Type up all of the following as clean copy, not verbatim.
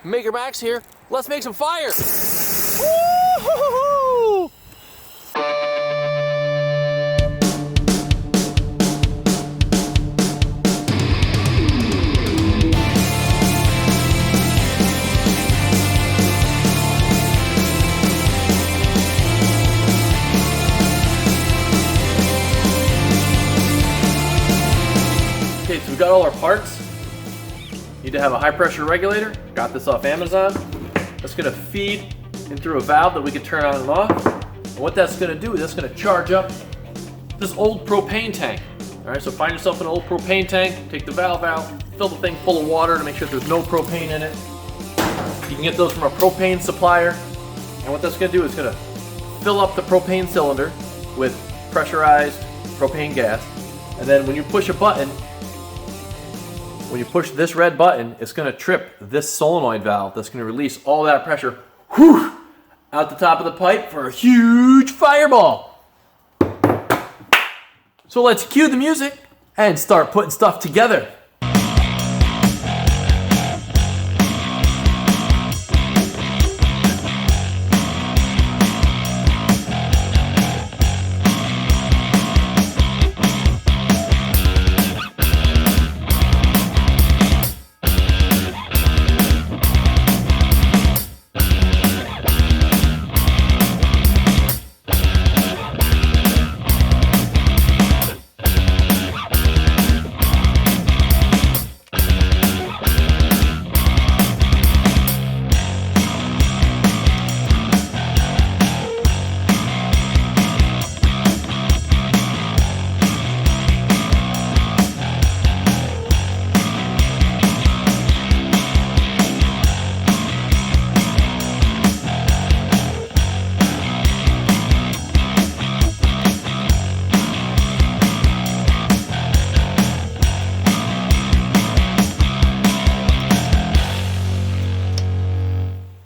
Maker Max here. Let's make some fire. Woo-hoo-hoo-hoo! Okay, so we got all our parts. Need to have a high pressure regulator. Got this off Amazon. That's gonna feed in through a valve that we can turn on and off. And what that's gonna do is that's gonna charge up this old propane tank. All right, so find yourself an old propane tank, take the valve out, fill the thing full of water to make sure there's no propane in it. You can get those from a propane supplier. And what that's gonna do is gonna fill up the propane cylinder with pressurized propane gas. And then when you push a button, when you push this red button, it's gonna trip this solenoid valve that's gonna release all that pressure out the top of the pipe for a huge fireball. So let's cue the music and start putting stuff together.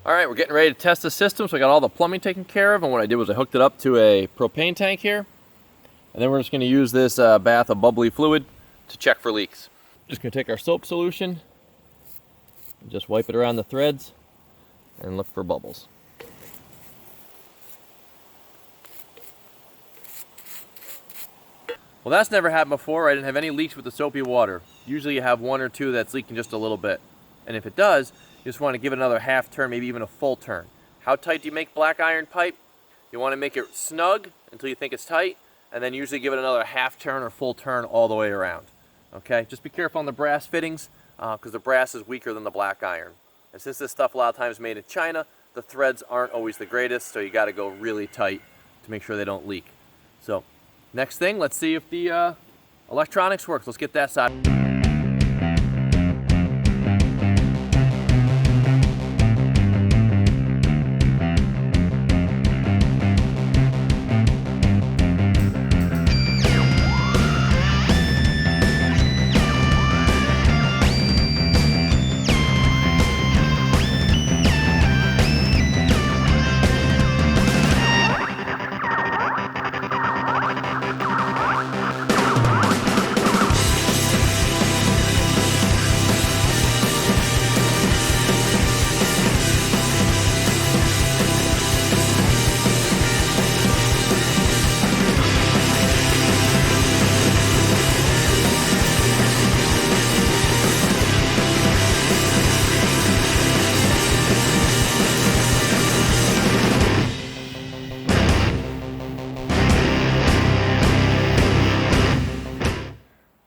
Alright, we're getting ready to test the system, so I got all the plumbing taken care of, and what I did was I hooked it up to a propane tank here, and then we're just going to use this bath of bubbly fluid to check for leaks. Just going to take our soap solution, and just wipe it around the threads, and look for bubbles. Well, that's never happened before. I didn't have any leaks with the soapy water. Usually you have one or two that's leaking just a little bit, and if it does, you just want to give it another half turn, maybe even a full turn. How tight do you make black iron pipe? You want to make it snug until you think it's tight, and then usually give it another half turn or full turn all the way around. Okay, just be careful on the brass fittings because the brass is weaker than the black iron. And since this stuff a lot of times is made in China, the threads aren't always the greatest, so you got to go really tight to make sure they don't leak. So next thing, let's see if the electronics works. Let's get that side.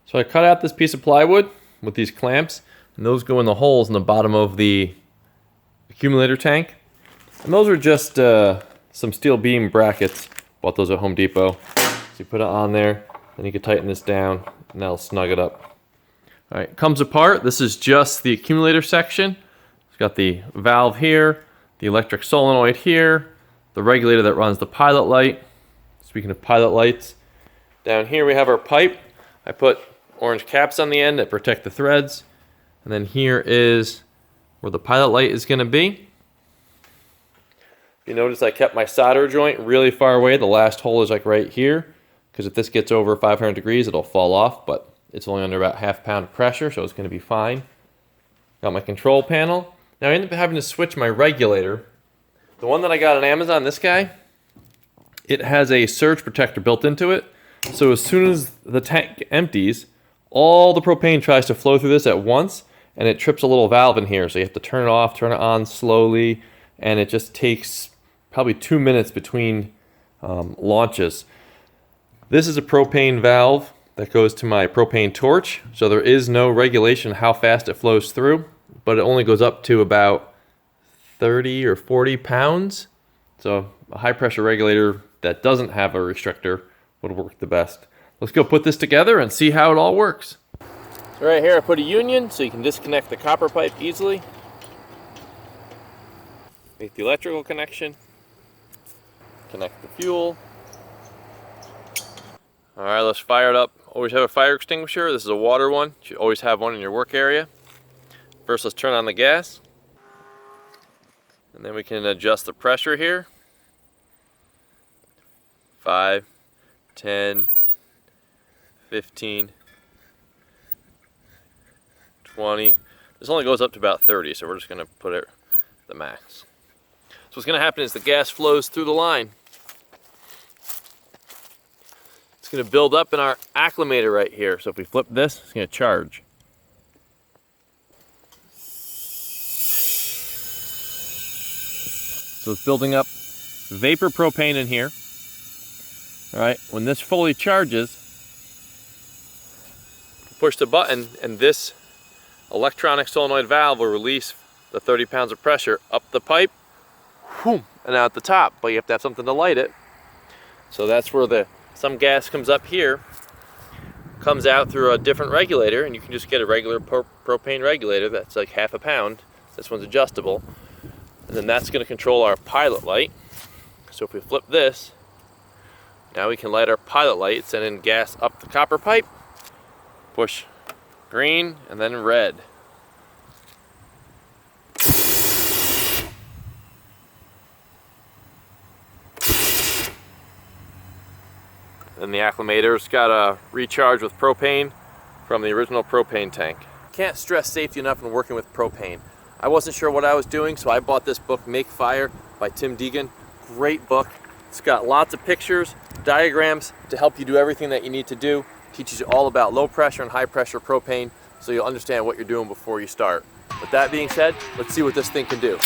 So I cut out this piece of plywood with these clamps, and those go in the holes in the bottom of the accumulator tank. And those are just some steel beam brackets. Bought those at Home Depot. So you put it on there, then you can tighten this down, and that'll snug it up. All right, comes apart. This is just the accumulator section. It's got the valve here, the electric solenoid here, the regulator that runs the pilot light. Speaking of pilot lights, down here we have our pipe. I put orange caps on the end that protect the threads. And then here is where the pilot light is going to be. You notice I kept my solder joint really far away. The last hole is like right here, because if this gets over 500 degrees, it'll fall off, but it's only under about half pound of pressure, so it's going to be fine. Got my control panel. Now I ended up having to switch my regulator. The one that I got on Amazon, this guy, it has a surge protector built into it. So as soon as the tank empties, all the propane tries to flow through this at once, and it trips a little valve in here. So you have to turn it off, turn it on slowly, and it just takes probably 2 minutes between launches. This is a propane valve that goes to my propane torch, so there is no regulation how fast it flows through, but it only goes up to about 30 or 40 pounds. So a high pressure regulator that doesn't have a restrictor would work the best. Let's go put this together and see how it all works. So right here I put a union so you can disconnect the copper pipe easily. Make the electrical connection. Connect the fuel. Alright, let's fire it up. Always have a fire extinguisher. This is a water one. You should always have one in your work area. First, let's turn on the gas. And then we can adjust the pressure here. 5, 10, 15, 20. This only goes up to about 30, so we're just going to put it the max. So what's going to happen is the gas flows through the line. It's going to build up in our acclimator right here. So if we flip this, it's going to charge. So it's building up vapor propane in here. All right, when this fully charges, push the button and this electronic solenoid valve will release the 30 pounds of pressure up the pipe, whoom, and out the top, but you have to have something to light it. So that's where some gas comes up here, comes out through a different regulator, and you can just get a regular propane regulator that's like half a pound. This one's adjustable. And then that's going to control our pilot light. So if we flip this, now we can light our pilot light, sending gas up the copper pipe, push green and then red. Then the acclimator's got a recharge with propane from the original propane tank. Can't stress safety enough when working with propane. I wasn't sure what I was doing, so I bought this book, Make Fire by Tim Deegan. Great book. It's got lots of pictures, diagrams to help you do everything that you need to do. Teaches you all about low pressure and high pressure propane, so you'll understand what you're doing before you start. With that being said, let's see what this thing can do.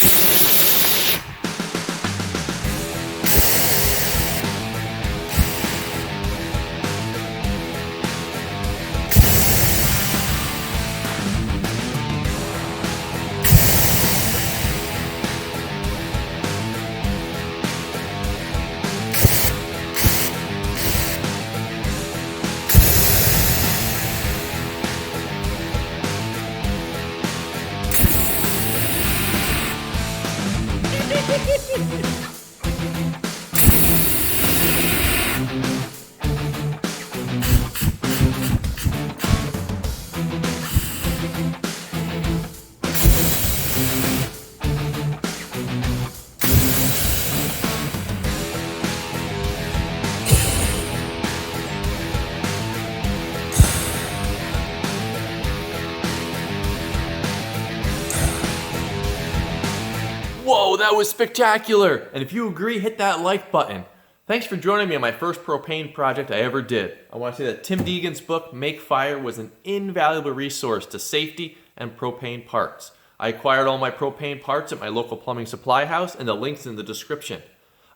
Whoa, that was spectacular! And if you agree, hit that like button. Thanks for joining me on my first propane project I ever did. I want to say that Tim Deegan's book, Make Fire, was an invaluable resource to safety and propane parts. I acquired all my propane parts at my local plumbing supply house, and the link's in the description.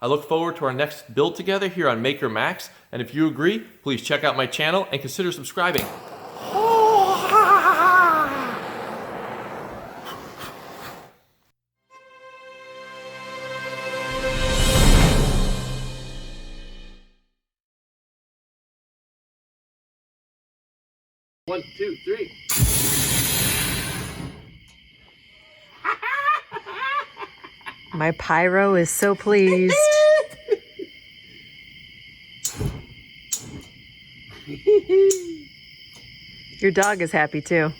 I look forward to our next build together here on Maker Max, and if you agree, please check out my channel and consider subscribing. One, two, three. My pyro is so pleased. Your dog is happy too.